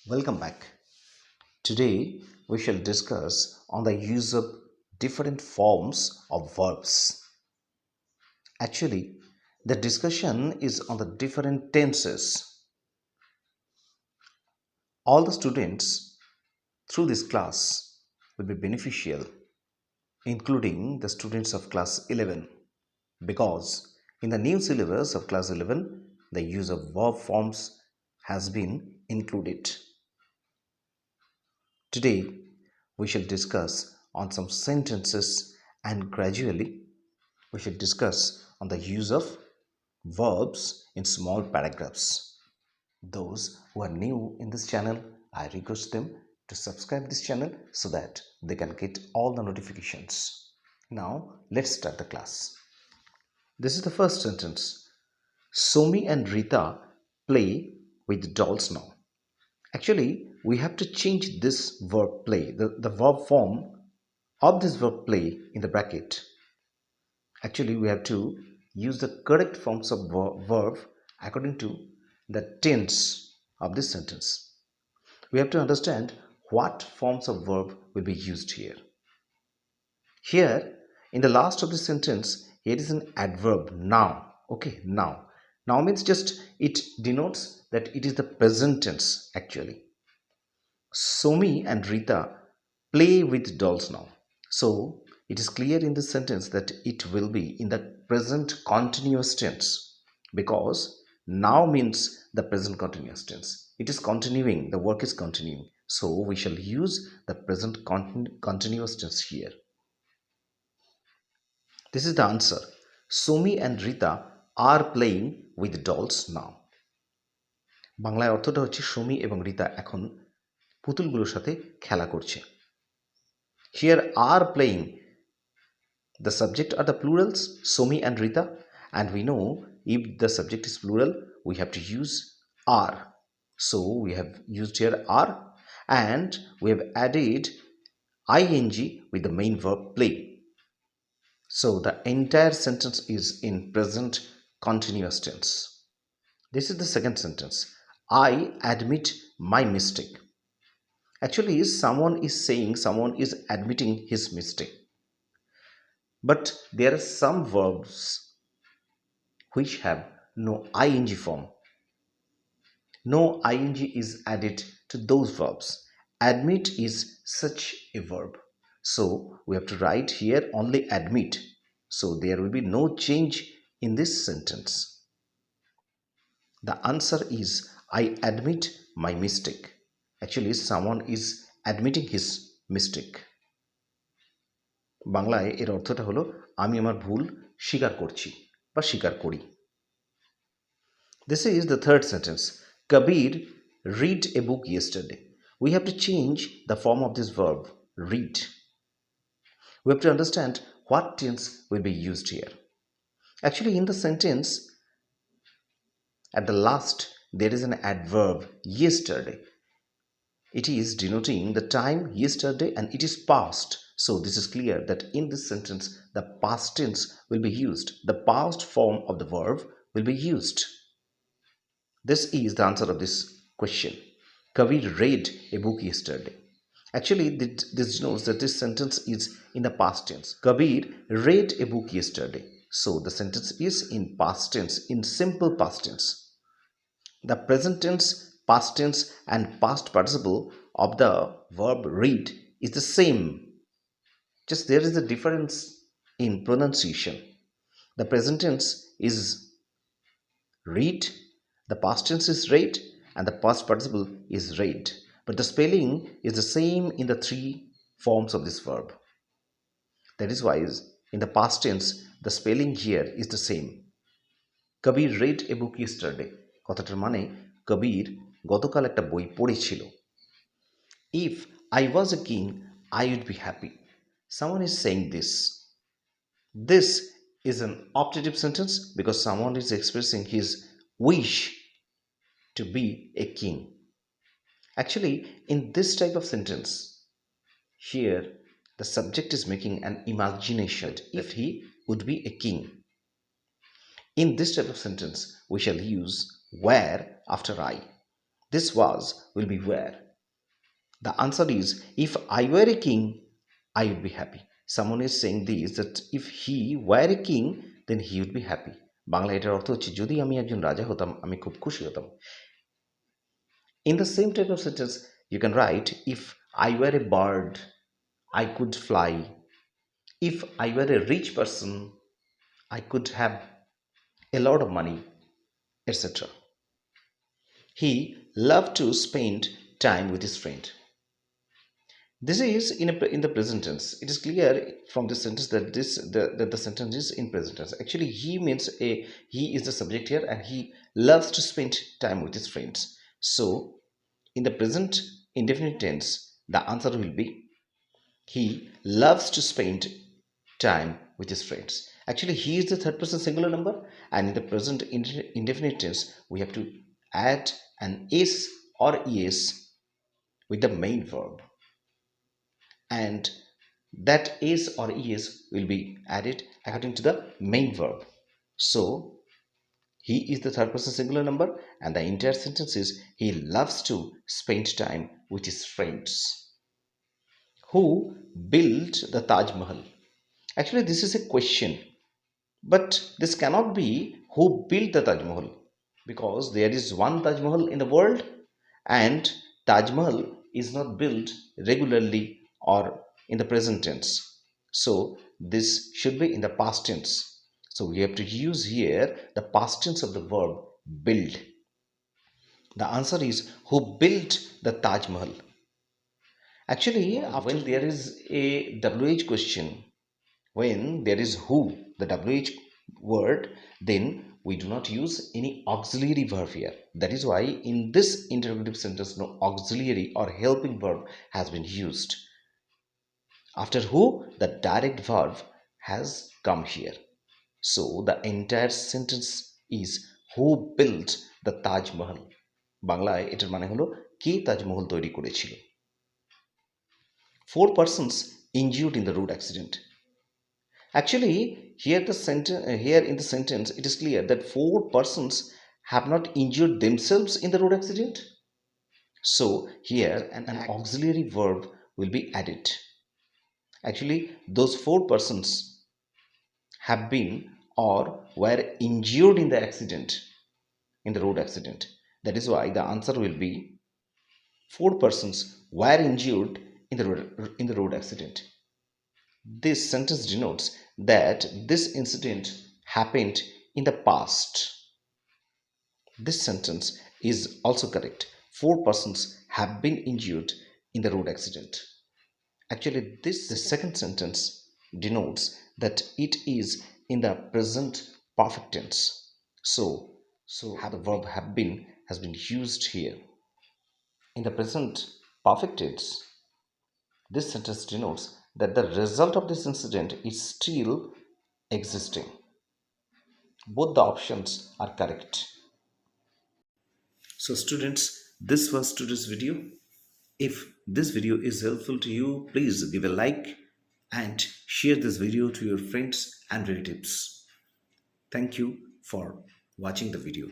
Welcome back. Today we shall discuss on the use of different forms of verbs. Actually, the discussion is on the different tenses. All the students through this class will be beneficial, including the students of class 11, because in the new syllabus of class 11, the use of verb forms has been included. Today, we shall discuss on some sentences and gradually we shall discuss on the use of verbs in small paragraphs. Those who are new in this channel, I request them to subscribe this channel so that they can get all the notifications. Now, let's start the class. This is the first sentence. Somi and Rita play with dolls now. Actually, we have to change this verb play, the verb form of this verb play in the bracket. Actually, we have to use the correct forms of verb according to the tense of this sentence. We have to understand what forms of verb will be used here. Here, in the last of the sentence, here is an adverb now. Okay, now. Now means just it denotes that it is the present tense actually. Somi and Rita play with dolls now. So it is clear in this sentence that it will be in the present continuous tense because now means the present continuous tense. It is continuing, the work is continuing. So we shall use the present continuous tense here. This is the answer. Somi and Rita are playing with dolls now. বাংলায় অর্থটা হচ্ছে সোমি এবং রিতা এখন পুতুলগুলোর সাথে খেলা করছে. Here are playing. The subject are the plurals, Somi and Rita, and we know if the subject is plural, we have to use are. So we have used here are and we have added ing with the main verb play. So the entire sentence is in present continuous tense. This is the second sentence. I admit my mistake. Actually, someone is saying someone is admitting his mistake. But there are some verbs which have no ing form. No ing is added to those verbs. Admit is such a verb. So we have to write here only admit. So there will be no change in this sentence. The answer is I admit my mistake. Actually, someone is admitting his mistake. বাংলায় এর অর্থটা হলো আমি আমার ভুল স্বীকার করছি বা স্বীকার করি. This is the third sentence. Kabir read a book yesterday. We have to change the form of this verb read. We have to understand what tense will be used here. Actually, in the sentence at the last there is an adverb yesterday. It is denoting the time yesterday and it is past. So this is clear that in this sentence the past tense will be used. The past form of the verb will be used. This is the answer of this question. Kabir read a book yesterday. Actually, this denotes that this sentence is in the past tense. Kabir read a book yesterday. So the sentence is in past tense, in simple past tense. The present tense, past tense and past participle of the verb read is the same. Just there is a difference in pronunciation. The present tense is read, the past tense is read and the past participle is read. But the spelling is the same in the three forms of this verb. That is why in the past tense the spelling here is the same. Kabir read a book yesterday. কথাটার মানে কবির গতকাল একটা বই পড়েছিল. If I was a king, I would be happy. Someone is saying this. This is an optative sentence because someone is expressing his wish to be a king. Actually, in this type of sentence, here the subject is making an imagination if he would be a king. In this type of sentence, we shall use where after I. This was will be were. The answer is, if I were a king, I would be happy. Someone is saying this, that if he were a king, then he would be happy. Bangla এটার অর্থ হচ্ছে, যদি আমি একজন রাজা হতাম আমি খুব খুশি হতাম. In the same type of sentence, you can write, if I were a bird, I could fly. If I were a rich person, I could have a lot of money, etc. He loved to spend time with his friend. This is in the present tense. It is clear from this sentence that the sentence is in present tense. Actually, he means he is the subject here, and he loves to spend time with his friends. So, in the present indefinite tense, the answer will be, he loves to spend time with his friends. Actually, he is the third person singular number, and in the present indefinite tense, we have to add an s or es with the main verb, and that is or is will be added according to the main verb. So he is the third person singular number, and the entire sentence is, he loves to spend time with his friends. Who built the Taj Mahal? Actually, this is a question, but this cannot be who built the Taj Mahal, because there is one Taj Mahal in the world, and Taj Mahal is not built regularly or in the present tense. So this should be in the past tense. So we have to use here the past tense of the verb build. The answer is, who built the Taj Mahal. Actually, when there is a WH question, when there is who, the WH word, then we do not use any auxiliary verb here. That is why in this interrogative sentence, no auxiliary or helping verb has been used. After who, the direct verb has come here. So the entire sentence is, who built the Taj Mahal. বাংলায় এটার মানে হলো, কে তাজমহল তৈরি করেছিল. 4 persons injured in the road accident. Actually, here in the sentence, it is clear that 4 persons have not injured themselves in the road accident. So here an auxiliary verb will be added. Actually, those 4 persons have been or were injured in the accident, in the road accident. That is why the answer will be, 4 persons were injured in the road accident. This sentence denotes that this incident happened in the past. This sentence is also correct. 4 persons have been injured in the road accident. Actually, the second sentence denotes that it is in the present perfect tense. So the verb have been has been used here. In the present perfect tense, this sentence denotes that the result of this incident is still existing. Both the options are correct. So students, this was today's video. If this video is helpful to you, please give a like and share this video to your friends and relatives. Thank you for watching the video.